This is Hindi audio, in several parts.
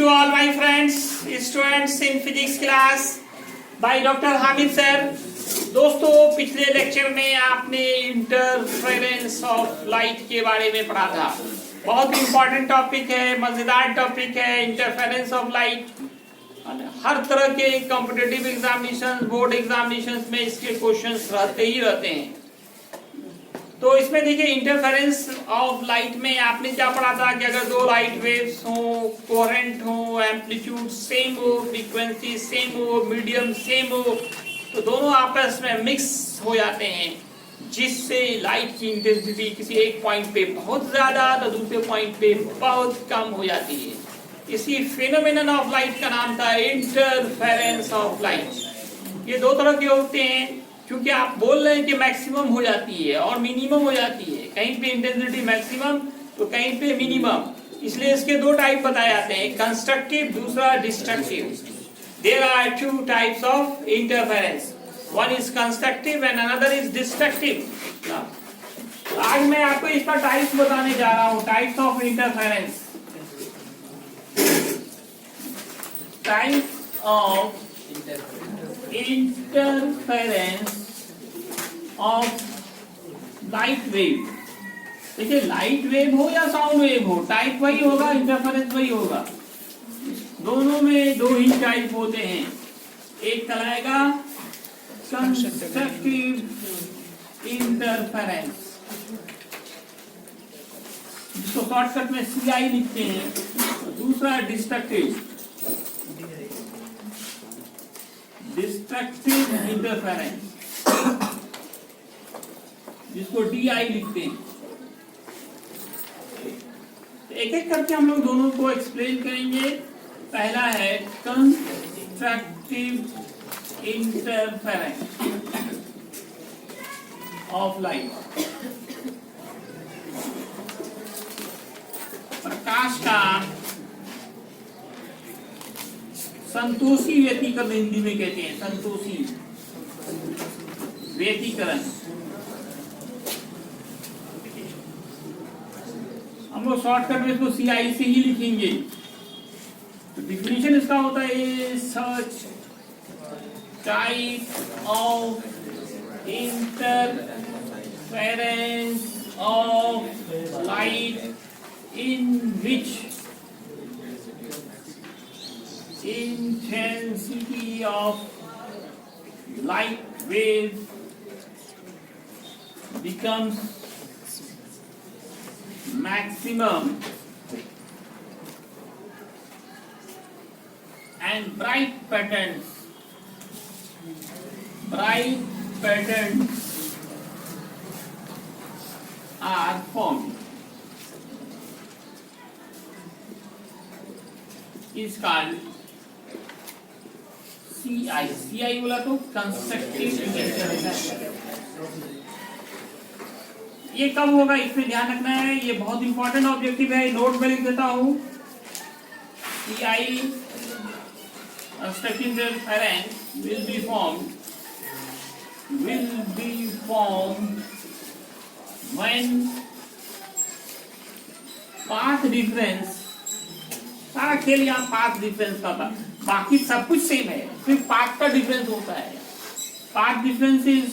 to all my friends, students in physics class by Dr. Hamid sir. दोस्तों, पिछले लेक्चर में आपने इंटरफेरेंस ऑफ लाइट के बारे में पढ़ा था। बहुत इंपॉर्टेंट टॉपिक है, मजेदार टॉपिक है इंटरफेरेंस ऑफ लाइट। हर तरह के कॉम्पिटिटिव एग्जामिनेशन, बोर्ड एग्जामिनेशन में इसके क्वेश्चंस रहते ही रहते हैं। तो इसमें देखिए, इंटरफेरेंस ऑफ लाइट में आपने क्या पढ़ा था कि अगर दो लाइट वेव्स हो, कोहेरेंट हो, एम्पलीट्यूड सेम हो, फ्रीक्वेंसी सेम हो, मीडियम सेम हो, तो दोनों आपस में मिक्स हो जाते हैं, जिससे लाइट की इंटेंसिटी किसी एक पॉइंट पे बहुत ज्यादा तो दूसरे पॉइंट पे बहुत कम हो जाती है। इसी फिनोमेनन ऑफ लाइट का नाम था इंटरफेरेंस ऑफ लाइट। ये दो तरह के होते हैं, क्योंकि आप बोल रहे हैं कि मैक्सिमम हो जाती है और मिनिमम हो जाती है। कहीं पे इंटेंसिटी मैक्सिमम तो कहीं पे मिनिमम, इसलिए इसके दो टाइप बताए जाते हैं, कंस्ट्रक्टिव, दूसरा destructive. There are two types of interference, one is constructive and another is destructive. आज मैं आपको इसका टाइप्स बताने जा रहा हूं, types of interference. Types of interference of light wave. देखिए, लाइट वेव हो या साउंड वेव हो, टाइप वही होगा, इंटरफेरेंस वही होगा। दोनों में दो ही टाइप होते हैं। एक कहलाएगा कंस्ट्रक्टिव इंटरफेरेंस, जिसको शॉर्टकट में CI लिखते हैं। दूसरा डिस्ट्रक्टिव इंटरफेरेंस, जिसको DI लिखते हैं। एक एक करके हम लोग दोनों को एक्सप्लेन करेंगे। पहला है कंस्ट्रक्टिव इंटरफेरेंस ऑफ लाइट। प्रकाश का संतोषी व्यतिकरण हिंदी में कहते हैं, संतोषी व्यतिकरण। हम लोग शॉर्टकट में इसको CI से ही लिखेंगे। तो डिफिनेशन इसका होता है, such type of interference of light in which intensity of light wave becomes maximum and bright patterns are formed. is called CI बोला तो कंस्ट्रक्टिव इंटरफेरेंस। ये कब होगा, इसमें ध्यान रखना है, ये बहुत इंपॉर्टेंट ऑब्जेक्टिव है, नोट में लिख देता हूं। CI constructive interference will be formed when path difference, सारा खेल यहाँ पाथ डिफरेंस का था, बाकी सब कुछ सेम है, सिर्फ पाथ का डिफरेंस होता है। Path difference is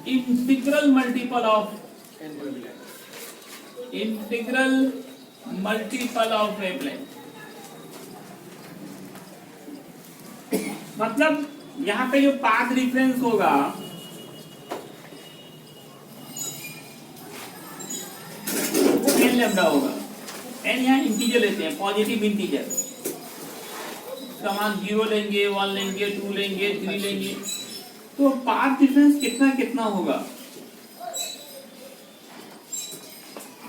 integral multiple of wavelength. मतलब यहाँ पे जो पाथ डिफरेंस होगा, वो n लैम्डा होगा। n यहाँ इंटीजर लेते हैं, पॉजिटिव इंटीजर। इसका मान 0 लेंगे, 1 लेंगे, 2 लेंगे, 3 लेंगे, तो पाथ डिफरेंस कितना कितना होगा।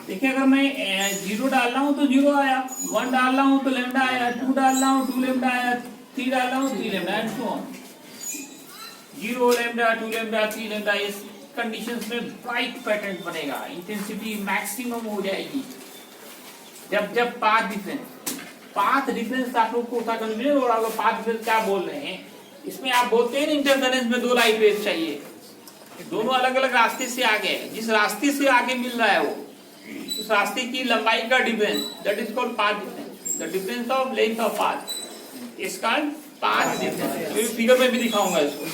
देखिए, अगर मैं 0 डाल रहा हूं तो 0 आया, 1 डाल रहा हूं तो लैम्डा आया, 2 डाल रहा हूं 2 लैम्डा आया, 3 डाल रहा हूं 3 lambda, and so on. 0 lambda, 2 lambda, 3 lambda, इस कंडीशंस में ब्राइट पैटर्न बनेगा, इंटेंसिटी मैक्सिमम हो जाएगी। जब पाथ डिफरेंस आप लोग को कंफ्यूजन हो रहा होगा, पाथ डिफरेंस क्या बोल रहे हैं। इसमें आप बोलते हैं इंटरफेरेंस में दो लाइट वेव चाहिए, दोनों अलग अलग रास्ते से आ गए, जिस रास्ते से आगे मिल रहा है वो, उस रास्ते की लंबाई का difference, that is called path difference. The difference of length of path is called path difference. मैं फिगर में भी दिखाऊंगा इसको।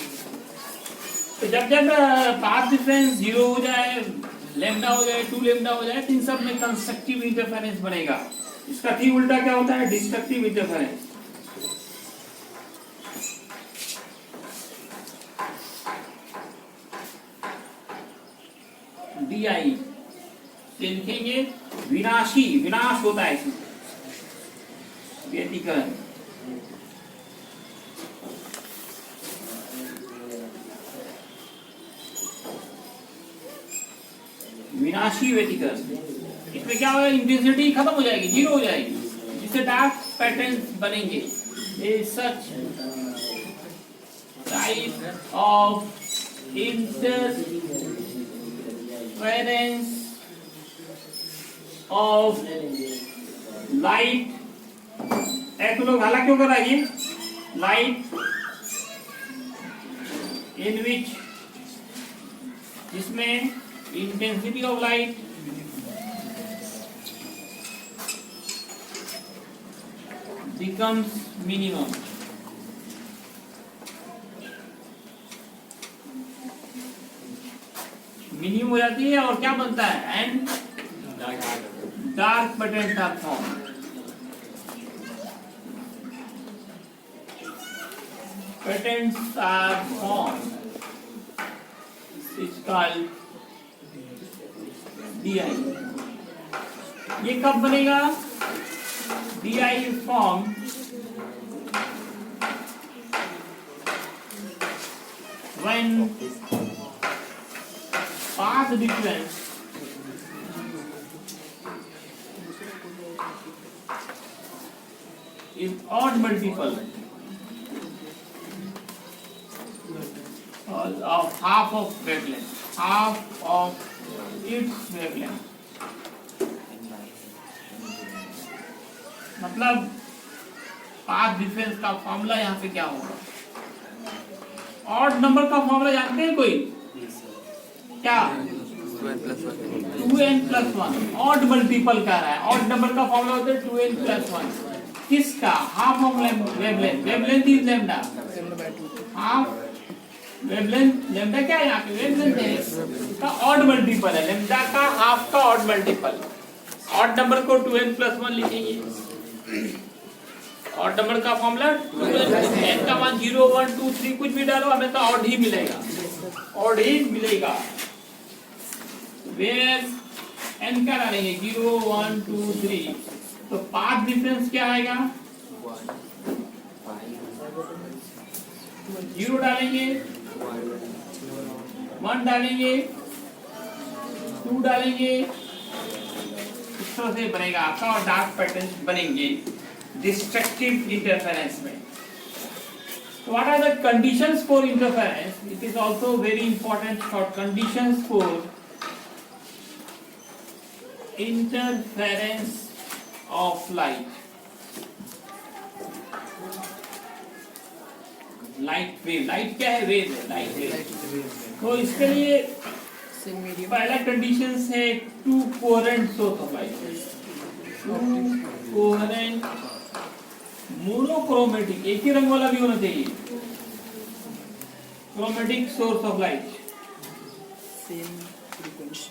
तो जब जब पाथ डिफरेंस 0 हो जाए, लैम्डा हो जाए, 2 लैम्डा हो जाए, तो इन सब में कंस्ट्रक्टिव इंटरफेरेंस बनेगा। इसका ठीक उल्टा क्या होता है? Destructive interference. DI से लिखेंगे विनाशी, विनाश होता है इसमें, व्यतिकरण। विनाशी व्यतिकरण, इसमें क्या होगा? इंटेंसिटी खत्म हो जाएगी, 0 हो जाएगी, जिससे डार्क पैटर्न्स बनेंगे। Such type of interference of light. एक लोग हाला क्यों कर रहा है? लाइट इन विच, जिसमें intensity of light becomes minimum। Minimum हो जाती है और क्या बनता है? And dark patterns are form. Patterns are form is called DI। ये कब बनेगा? DI is formed when path difference is odd multiple of half of wavelength, half of its wavelength। मतलब पाथ डिफरेंस का फॉर्मूला यहाँ पे क्या होगा? ऑड नंबर का फॉर्मूला जानते हैं कोई? क्या? 2n+1। ऑड मल्टीपल का रहा है, ऑड नंबर का फॉर्मूला होता है 2n+1। किसका? Half of wavelength. Wavelength is lambda, half wavelength. Lambda क्या है यहाँ पे? वेवलेंथ है, इसका ऑड मल्टीपल है। लैम्डा का हाफ का ऑड मल्टीपल। ऑड नंबर को 2n+1 लिखेंगे। ऑड नंबर का फॉर्मूला 2n का मान 0 1 2 3 कुछ भी डालो, हमें तो ऑड ही मिलेगा, ऑड ही मिलेगा। वेयर n का डालेंगे 0 1 2 3, तो पाथ डिफरेंस क्या आएगा? 0 डालेंगे, 1 डालेंगे, 2 डालेंगे, इस तरह से बनेगा आपका, और डार्क पैटर्न बनेंगे डिस्ट्रक्टिव इंटरफेरेंस में। So what are the conditions for interference? It is also very important for conditions for interference of light. Light wave, light क्या है? वेव है, लाइट वेव। तो इसके लिए पहला कंडीशन है to coherent source of light, to coherent monochromatic, एक ही रंग वाला भी होना चाहिए, chromatic source of light, same frequency,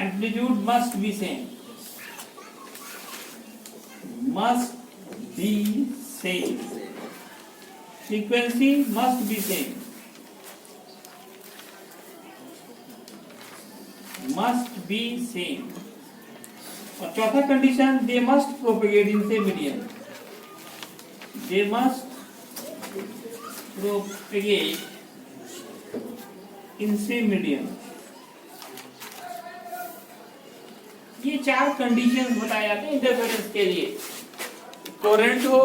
amplitude must be same, must be same, frequency must be same, must be same। और चौथा condition, they must propagate in same medium, they must propagate in same medium। ये 4 कंडीशंस बताए जाते हैं इंटरफेरेंस के लिए। कोहेरेंट हो,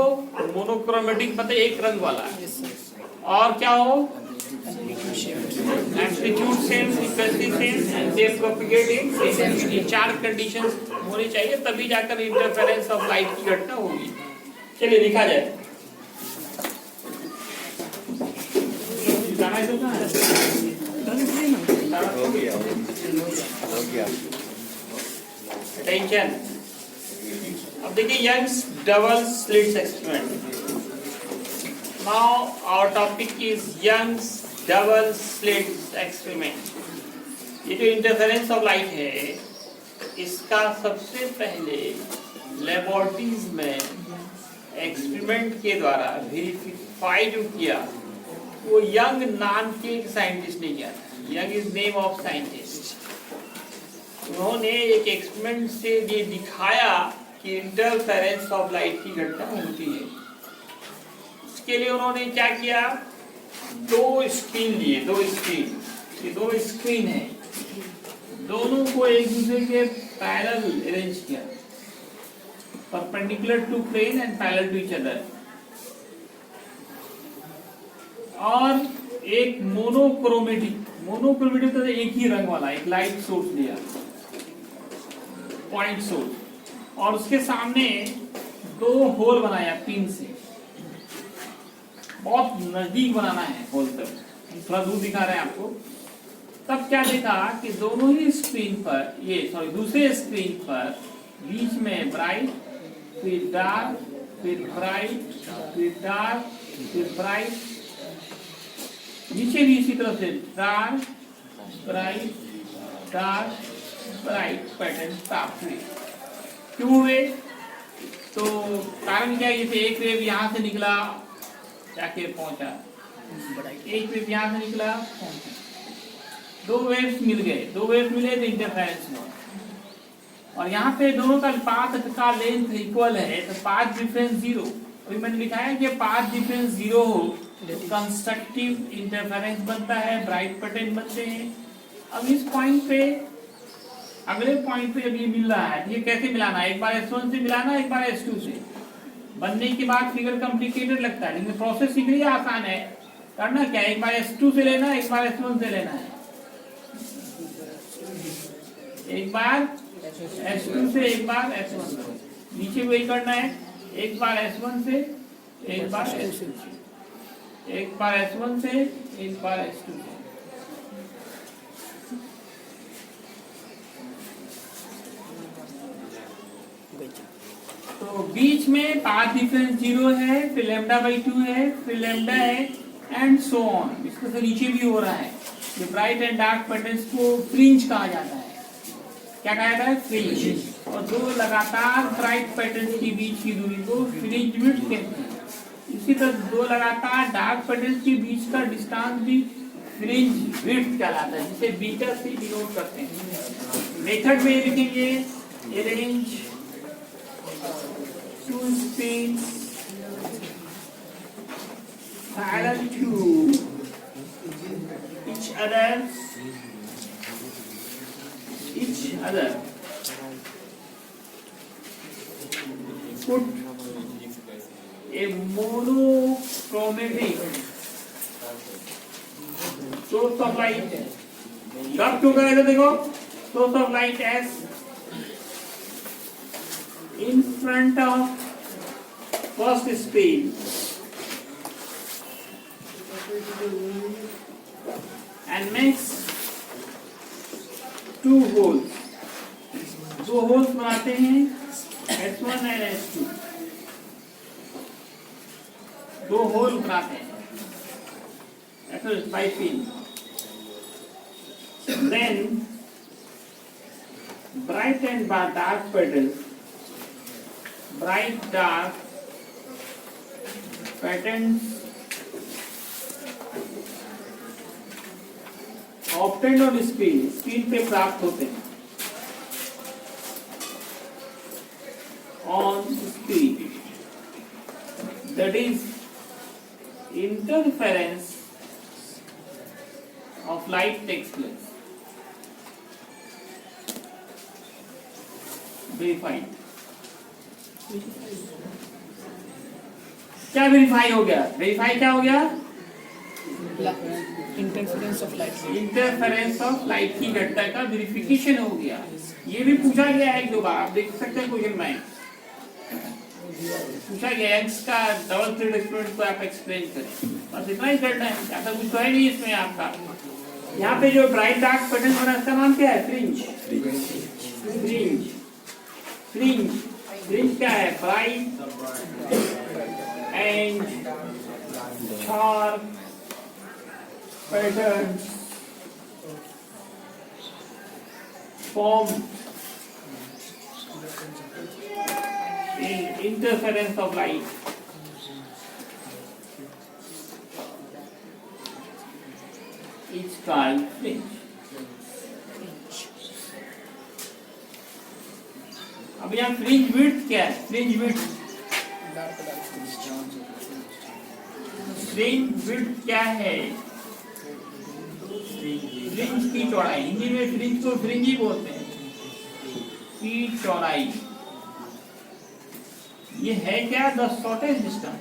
मोनोक्रोमेटिक मतलब एक रंग वाला, और क्या हो? Amplitude same, frequency same, and they propagate in same. ये 4 कंडीशंस होनी चाहिए, तभी जाकर इंटरफेरेंस ऑफ लाइट की घटना होगी। चलिए लिखा जाए। अटेंशन। अब देखिए young's double slit experiment. Now our topic is young's double slit experiment. ये जो इंटरफेरेंस ऑफ लाइट है, इसका सबसे पहले लेबोरेटरीज में एक्सपेरिमेंट के द्वारा वेरीफाई जो किया वो यंग नाम के एक साइंटिस्ट ने किया। Young is name of scientist. उन्होंने एक एक्सपेरिमेंट से ये दिखाया कि इंटरफेरेंस ऑफ लाइट की घटना होती है। इसके लिए उन्होंने क्या किया, दो स्क्रीन लिए, ये दो स्क्रीन है, दोनों को एक दूसरे के पैरेलल अरेंज किया, perpendicular to plane and parallel to each other, और एक मोनोक्रोमेटिक तो एक ही रंग वाला एक लाइट सोर्स लिया, पॉइंट सोर्स, और उसके सामने दो होल बनाया पिन से, बहुत नजदीक बनाना है होल तक, थोड़ा दूर दिखा रहे हैं आपको। तब क्या देखा कि दोनों ही स्क्रीन पर, दूसरे स्क्रीन पर बीच में ब्राइट, फिर डार्क, फिर ब्राइट, फिर डार्क, फिर ब्राइट, नीचे भी इसी तरह से dark, bright, dark, bright pattern प्राप्त हुए। क्यों हुए? तो कारण क्या है, जैसे एक वेव यहाँ से निकला जाके पहुंचा, एक वेव यहाँ से निकला पहुंचा, दो वेव्स मिले तो इंटरफेरेंस हुआ। और यहाँ पे दोनों का पाथ का लेंथ इक्वल है, तो पाथ डिफरेंस 0। अभी मैंने लिखा है कि पाथ डिफरेंस 0 हो तो कंस्ट्रक्टिव इंटरफेरेंस बनता है, ब्राइट पैटर्न बनते हैं। अब इस पॉइंट पे, अगले पॉइंट पे जब ये मिल रहा है, ये कैसे मिलाना है, एक बार S1 से मिलाना, एक बार S2 से। बनने के बाद फिगर कॉम्प्लिकेटेड लगता है, लेकिन प्रोसेस सीखने के आसान है। करना क्या है, एक बार S2 से लेना, एक बार S1 से लेना है, एक बार S2 से, एक बार S1 से। नीचे वही करना है, एक बार S1 से, एक बार S2 से, एक बार S1 से, एक बार S2 से। तो बीच में पाथ डिफरेंस 0 है, फिर λ/2 है, फिर लैम्डा है, एंड सो ऑन। इसको से नीचे भी हो रहा है। ये ब्राइट एंड डार्क पैटर्न्स को फ्रिंज कहा जाता है। क्या कहा जाता है? फ्रिंज। और दो लगातार ब्राइट पैटर्न्स के बीच की दूरी को फ्रिंज विड्थ कहते हैं। इसी तरह दो लगातार डार्क पैटर्न्स के बीच का डिस्टेंस भी फ्रिंज विड्थ कहलाता है, जिसे बीटा से डिनोट करते हैं। मेथड में लिखेंगे, arrange two screens parallel to each other, put a monochromatic source of light, कब टू करेगा देखो, source of light as in front of first screen and makes two holes, दो होल्स बनाते हैं S1 and S2, दो होल बनाते हैं ऐसा by pin। then bright and dark patterns, bright dark patterns obtained on screen पे प्राप्त होते हैं, on screen, that is interference of light takes place, verified। क्या वेरीफाई हो गया? वेरीफाई क्या हो गया? Interference of light, interference of light की घटना का वेरिफिकेशन हो गया। ये भी पूछा गया है एक दो बार, आप देख सकते हैं क्वेश्चन में पूछा गया है, इसका डबल स्लिट एक्सपेरिमेंट को आप एक्सप्लेन करें। बस इतना ही करना है, ऐसा कुछ तो है नहीं इसमें आपका। यहाँ पे जो ब्राइट डार्क पैटर्न बना इसका नाम क्या है? फ्रिंज। फ्रिंज फ्रिंज फ्रिंज क्या है? Bright and sharp pattern form in interference of light. It's called fringe. अब यहाँ फ्रिंज विड्थ क्या है? फ्रिंज विड्थ क्या है? फ्रिंज की चौड़ाई, हिंदी में फ्रिंज को फ्रिंज ही बोलते हैं, की चौड़ाई। ये है क्या? The shortage distance,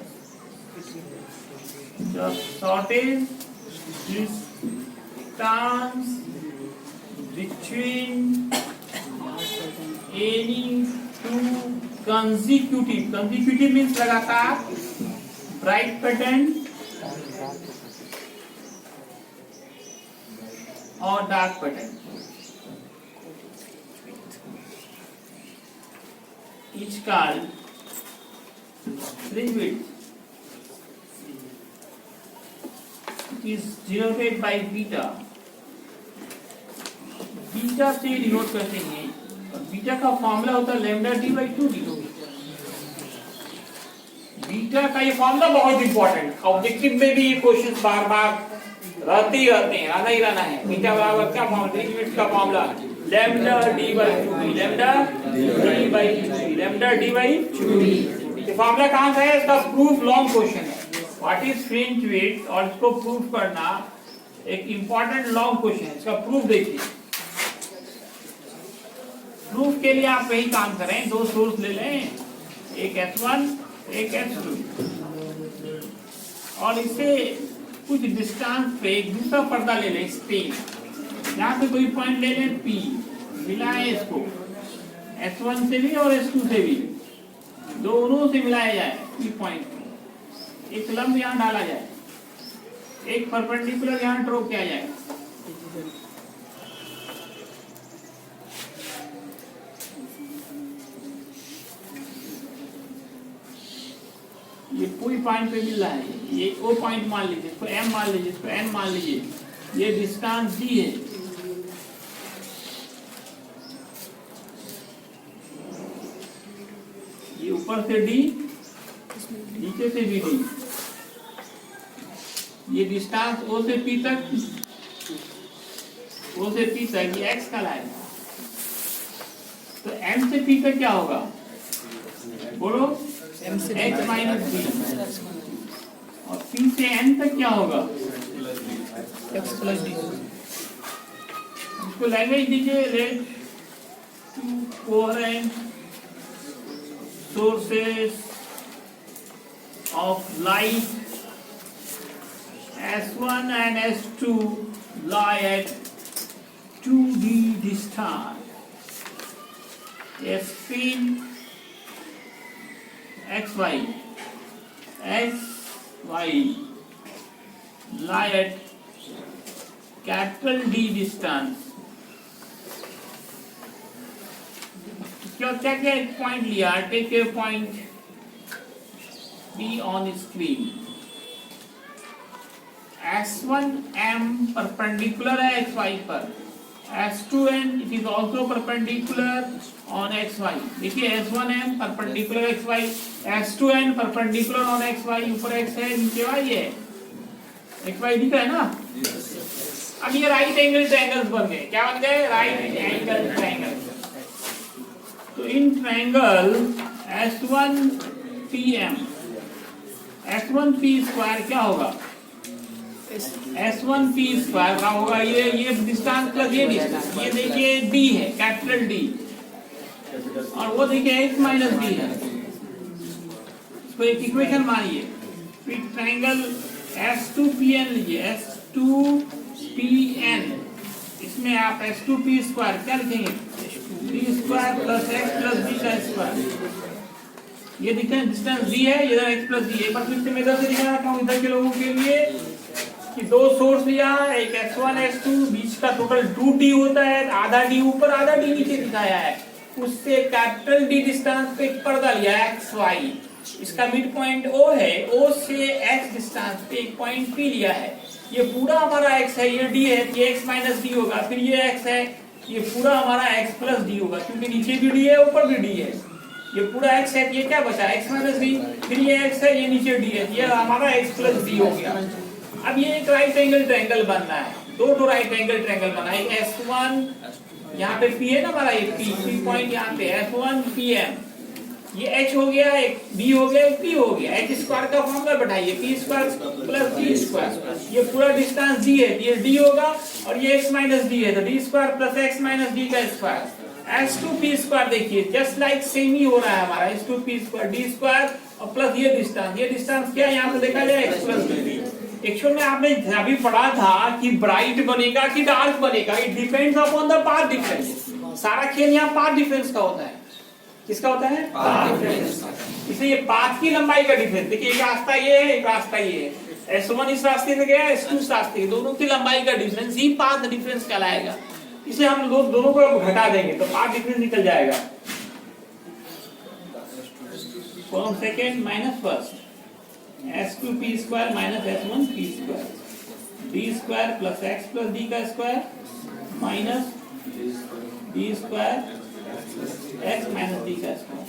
the shortage distance between any two consecutive means लगातार ब्राइट पैटर्न और dark pattern. Each called fringe width is denoted by beta. Beta से डिनोट करते हैं और बीटा का फॉर्मूला होता है lambda D by 2d। Beta का ये फॉर्मूला बहुत इंपॉर्टेंट, ऑब्जेक्टिव में भी ये क्वेश्चन बार बार रहते ही रहते हैं, आना ही रहना है। बीटा बराबर क्या फॉर्मूला? फ्रिंज विड्थ का formula lambda D by 2d, lambda D by 2d, lambda D by 2d। ये फॉर्मूला कहाँ से है? इसका प्रूफ लॉन्ग क्वेश्चन है, व्हाट इज फ्रिंज विड्थ, और इसको प्रूफ करना एक इंपॉर्टेंट लॉन्ग क्वेश्चन है। इसका प्रूफ देखिए। प्रूफ के लिए आप वही काम करें, दो सोर्स ले लें, एक S1 एक S2, और इसे कुछ डिस्टेंस पे एक दूसरा पर्दा ले लें, स्क्रीन। यहाँ पे कोई पॉइंट ले लें P, मिलाएं इसको S1 से भी और S2 से भी, दोनों से मिलाया जाए P पॉइंट। एक लंब यहाँ डाला जाए, एक परपेंडिकुलर यहाँ ड्रॉ किया जाए। ये पूरी पॉइंट पे मिल रहा है, ये O पॉइंट मान लीजिए, इसको M मान लीजिए, इसको N मान लीजिए, ये डिस्टेंस D है। ये ऊपर से D, नीचे से भी D। ये डिस्टेंस O से P तक, O से P तक ये X कहलाएगा। तो M से P तक क्या होगा? बोलो। X minus B। और P से N तक क्या होगा? X plus D। इसको लैंग्वेज दीजिए, let two coherent sources of light S1 and S2 lie at 2D distance. A spin XY lie at capital D distance. क्या क्या क्या एक पॉइंट लिया, take a point B on screen. S1M perpendicular है XY पर, S2N it is also perpendicular on XY। देखिए S1M perpendicular XY, S2N perpendicular on XY, ऊपर X है नीचे Y है, XY दिख रहा है ना? अब ये राइट एंगल ट्रायंगल्स बन गए, क्या बन गए? Right angle triangle. तो in triangle S1PM, S1P square क्या होगा? S1P स्क्वायर का होगा ये डिस्टेंस प्लस ये डिस्टेंस, ये देखिए D है, कैपिटल D, और वो देखिए X माइनस D है। इसको एक इक्वेशन मानिए, फिर ट्रायंगल S2PN लीजिए, S2PN, इसमें आप S2P स्क्वायर क्या लिखेंगे? P square plus X plus D का स्क्वायर। ये दिखे डिस्टेंस D है, इधर X प्लस D है। पर फिर से मैं इधर से दिखा रहा हूँ, इधर के लोगों के लिए कि दो सोर्स लिया, एक x1 x2, बीच का टोटल 2d होता है, आधा d ऊपर आधा d नीचे दिखाया है, उससे कैपिटल D डिस्टेंस पे एक पर्दा लिया xy, इसका मिड पॉइंट O है, O से x डिस्टेंस पे एक पॉइंट P लिया है, ये पूरा हमारा x है, ये d है, ये x माइनस d होगा, फिर ये x है, ये पूरा हमारा x प्लस d होगा, क्योंकि नीचे भी d है ऊपर भी d है, ये पूरा x है, ये क्या बचा x माइनस d, फिर ये x है, ये नीचे d है, ये हमारा x प्लस d हो गया। अब ये एक राइट एंगल ट्रायंगल बनना है, दो राइट एंगल ट्रायंगल बना है, S1 यहाँ पे P है ना हमारा, ये P पॉइंट यहाँ पे S1 PM, ये H हो गया, एक B हो गया, एक P हो गया, H स्क्वायर का फॉर्मूला बैठाइए, P square plus D square, ये पूरा डिस्टेंस D है, ये D होगा और ये x माइनस D है, तो D square plus x minus D का स्क्वायर, S2P स्क्वायर, देखिए जस्ट लाइक सेम ही हो रहा है हमारा, S2P स्क्वायर D स्क्वायर और प्लस ये डिस्टेंस क्या है यहाँ पे देखा जाए x प्लस D। एक्चुअल में आपने अभी पढ़ा था कि ब्राइट बनेगा कि डार्क बनेगा, it depends upon the path difference, सारा खेल यहाँ पाथ डिफरेंस का होता है, किसका होता है पाथ डिफरेंस, इसलिए ये पाथ की लंबाई का डिफरेंस, देखिए एक रास्ता ये है, एक रास्ता ये है, S1 इस रास्ते से गया, S2 इस रास्ते, दोनों की लंबाई का डिफरेंस ही पाथ डिफरेंस कहलाएगा, इसलिए हम लोग दोनों को घटा देंगे तो पाथ डिफरेंस निकल जाएगा, column second minus first, S2P square minus S1P square, D square plus x plus D का square minus D square x minus D का स्क्वायर।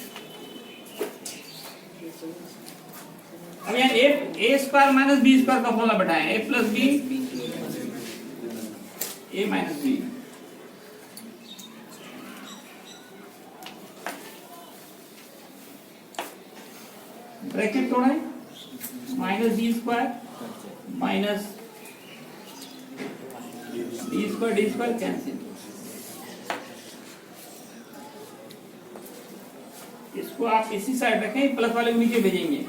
अब यहाँ a square minus b square का फॉर्मूला बैठाएं, a plus b a minus b, bracket तोड़ें, minus D square minus D square cancel, इसको आप इसी साइड रखें, प्लस वाले को नीचे भेजेंगे,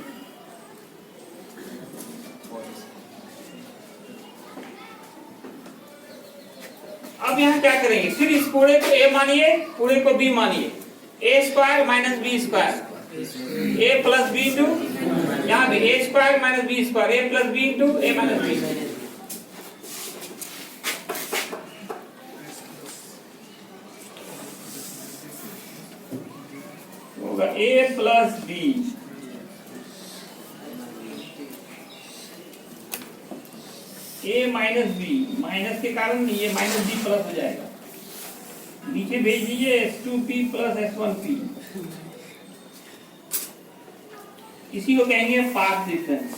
अब यहाँ क्या करेंगे, फिर इस पूरे को a मानिए, पूरे को b मानिए, a square minus b square, a plus b into यहाँ पे a square minus b square, a plus b into a minus b, होगा a plus b, a minus b, minus के कारण ये माइनस b प्लस हो जाएगा, नीचे भेज दीजिए S2P प्लस S1P, इसी को कहेंगे पाथ डिफरेंस।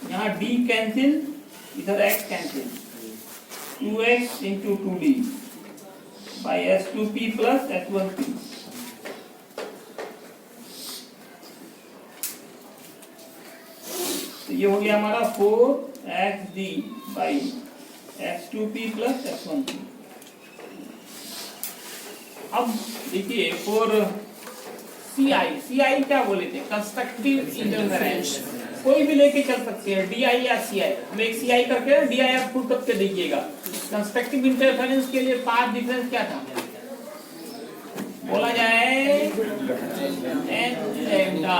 यहाँ d कैंसिल, इधर x cancel, 2x into 2d by S2P plus S1P, तो ये हो गया हमारा 4xd by S2P plus S1P। अब देखिए फॉर CI क्या बोले थे, कंस्ट्रक्टिव इंटरफेरेंस, कोई भी लेके चल सकते हैं, DI या CI, हम एक CI करके DI आप खुद करके देखिएगा। कंस्ट्रक्टिव इंटरफेरेंस के लिए पाथ डिफरेंस क्या था, बोला जाए n लैम्डा,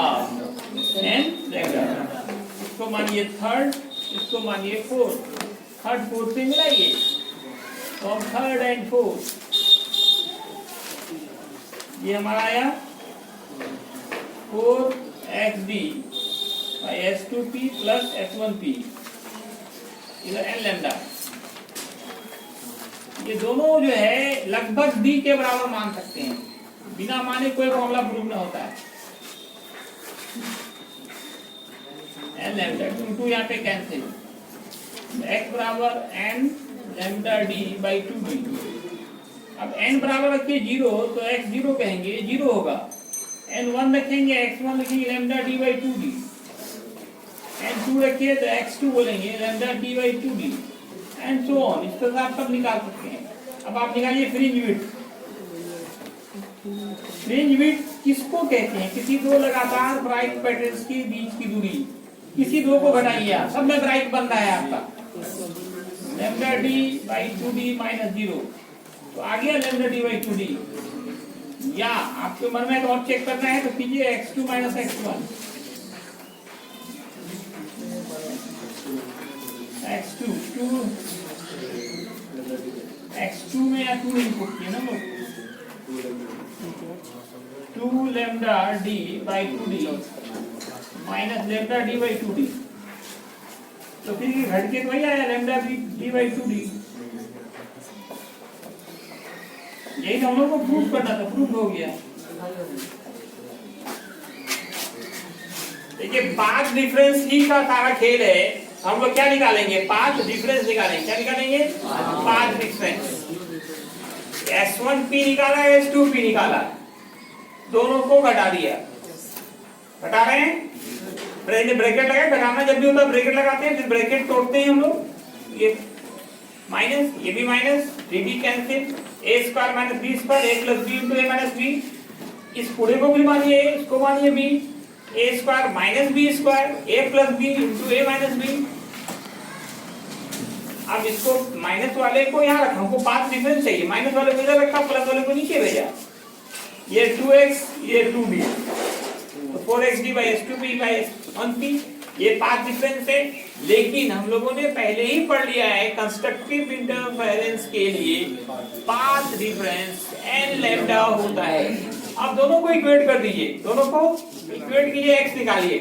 इसको मानिए थर्ड, इसको मानिए फोर्थ, थर्ड फोर्थ से मिलाइए, तो थर्ड एंड फोर्थ, ये हमारा आया 4xd by S2P plus S1P, इधर n लैम्डा, ये दोनों जो है लगभग d के बराबर मान सकते हैं, बिना माने कोई फॉर्मूला प्रूव ना होता है, n लैम्डा, 2 यहाँ पे कैंसिल, x बराबर n lambda d by 2d, अब n बराबर रखिए 0 तो x 0 कहेंगे, 0 होगा, n 1 रखेंगे, x 1 रखेंगे, lambda d by 2d, n 2 रखिए तो x 2 बोलेंगे, lambda d by 2d, and so on, इस तरह से आप सब निकाल सकते हैं। अब आप निकालिए फ्रिंज विड्थ, फ्रिंज विड्थ किसको कहते हैं, किसी दो लगातार ब्राइट पैटर्न्स के बीच की दूरी, किसी दो को घटाइए आप, सब में ब्राइट बन रहा है आपका, lambda d by 2d minus 0, तो आ गया लैम्डा d बाई 2d, या आपके मन में तो और चेक करना है तो कीजिए x2 माइनस x1, x2 में या 2 इनपुट किया ना लोग, 2 lambda d by 2d minus lambda d by 2d, तो फिर ये घट के तो वही आया lambda d by 2d। यही हम लोग को प्रूफ करना था, प्रूफ हो गया। देखिए पाथ डिफरेंस ही का सारा खेल है। हम लोग क्या निकालेंगे? पाथ डिफरेंस निकालेंगे। क्या निकालेंगे? Path difference. S1p निकाला, S2p निकाला, दोनों को घटा दिया। घटा रहे हैं, ब्रैकेट लगाए, घटाना जब भी होता है ब्रैकेट लगाते हैं, फिर ब्रैकेट तोड़ते हैं हम लोग। ये माइनस, ये भी minus, dd cancel, a square minus b square, a plus b into a minus b। इस पूरे को भी मानिए, इसको मानिए b, a square minus b square, a plus b into a minus b। अब इसको माइनस वाले को यहाँ रखा, हमको पाथ डिफरेंस चाहिए, माइनस वाले को इधर रखा, प्लस वाले को नीचे भेजा। ये 2x, ये 2b, तो 4xd by s2p by 1p, ये पाथ डिफरेंस है। लेकिन हम लोगों ने पहले ही पढ़ लिया है कंस्ट्रक्टिव इंटरफेरेंस के लिए पाथ डिफरेंस n लैम्डा होता है। अब दोनों को इक्वेट कर दीजिए, दोनों को इक्वेट कीजिए, x निकालिए,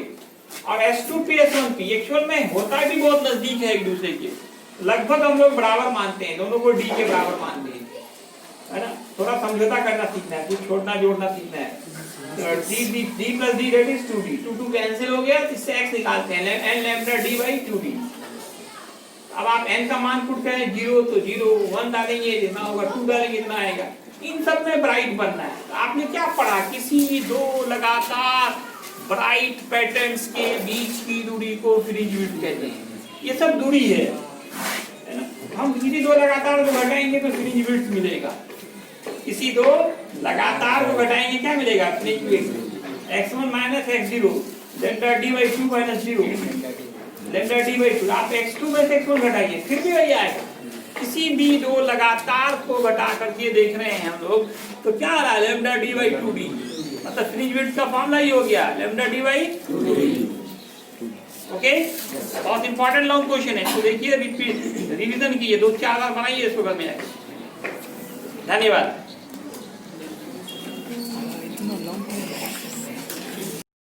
और S2p S1p एक्चुअल में होता भी बहुत नजदीक है एक दूसरे के, लगभग हम लोग बराबर मानते हैं, दोनों को d के बराबर मानते हैं, है ना। थोड़ा समझौता करना सीखना है, कुछ छोड़ना जोड़ना सीखना है। d plus d that is 2d, 2 cancel हो गया, इससे x निकालते हैं, n lambda d by 2d। अब आप n का मान पुट करें 0 तो 0, 1 डालेंगे जितना होगा, 2 डालेंगे जितना आएगा। इन सब में ब्राइट बनना है। तो आपने क्या पढ़ा? किसी दो लगातार ब्राइट पैटर्न्स के बीच की दूरी को फ्रिंज विड्थ कहते हैं। ये सब दूरी है ना। हम किसी दो लगातार को घटाएंगे तो फ्रिंज विड्थ मिलेगा, किसी दो लगातार को घटाएंगे क्या मिलेगा? Fringe width. x1 minus x0 lambda d by 2 minus 0 lambda d by 2। आप x2 में से x1 घटाइए, फिर भी वही आएगा। किसी भी दो लगातार को घटा करके देख रहे हैं हम लोग, तो क्या आ रहा है? lambda d by 2d, मतलब फ्रिंज विड्थ का फॉर्मूला ही हो गया lambda d by 2d। Okay, बहुत इंपॉर्टेंट लॉन्ग क्वेश्चन है, इसको देखिए, रिवीजन कीजिए, 2-4 बार बनाइए, इसको घर में आए। धन्यवाद।